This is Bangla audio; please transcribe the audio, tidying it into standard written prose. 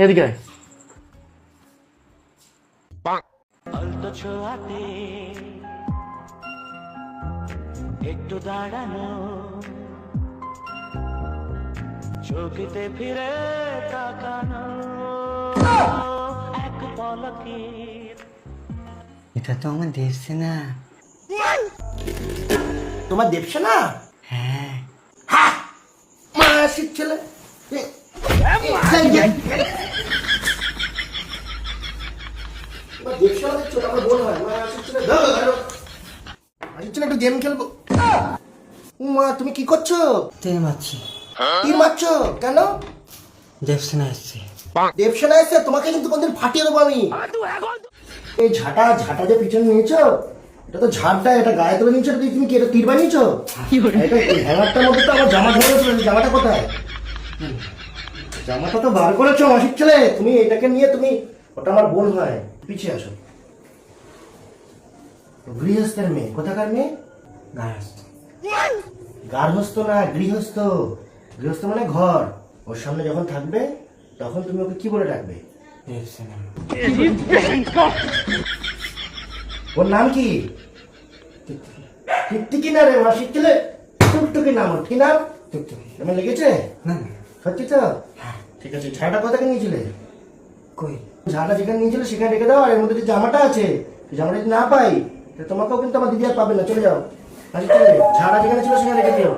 এদিকে অল্প ছোঁয়াতে একটু দাঁড়ানো, চোখেতে ফিরে তাকানো, এক পলকে। এটা তো আমার দেখছে না। তোমার দেবসেনা? হ্যাঁ মাসির ছেলে। দেবসেনা দেখছো? আমার বোন হয়। মাসির ছেলে। মাসির ছেলে একটু গেম খেলবো। মা তুমি কি করছো? তীর মারছি। তীর মারছো কেন? দেখছে না এসছে। দেবসেনা এসে তোমাকে কিন্তু কোনদিন ফাটিয়ে দেবো আমি। এই ঝাঁটা যে পিছনে নিয়েছো, এটা তো ঝাড়টা, এটা গায়ে তুলে নিয়েছো। তুমি কি এটা তীর বানিয়েছো? এটা হ্যাঙ্গারটার মধ্যে তো আমার জামা ধরেছিল। জামাটা কোথায়? জামাটা তো বার করেছো মাসির ছেলে। তুমি এটাকে নিয়ে তুমি, ওটা আমার বোন হয়। পিছিয়ে আসো। গৃহস্থের মেয়ে। কোথাকার মেয়ে? গার্হস্থ। গার্হস্থ না, গৃহস্থ। গৃহস্থ মানে ঘর। ওর সামনে যখন থাকবে তখন তুমি ওকে কি বলে ডাকবে? দেখছে না। ওর নাম কি? টিকটিকি না রে মাসির ছেলে, টুকটুকি নাম। ওর কি নাম? টুকটুকি। এমন লেগেছে? না না। সত্যি তো? ঠিক আছে। ঝাড়টা কোথাকে নিয়েছিলে? কই? ঝাড়টা যেখানে নিয়েছিলে সেখানে রেখে দাও। আর এর মধ্যে যে জামাটা আছে, সেই জামাটা যদি না পাই, তাহলে তোমাকেও কিন্তু আমার দিদি আর পাবে না। চলে যাও মাসির ছেলে। ঝাড়টা যেখানে ছিল সেখানে রেখে দিও।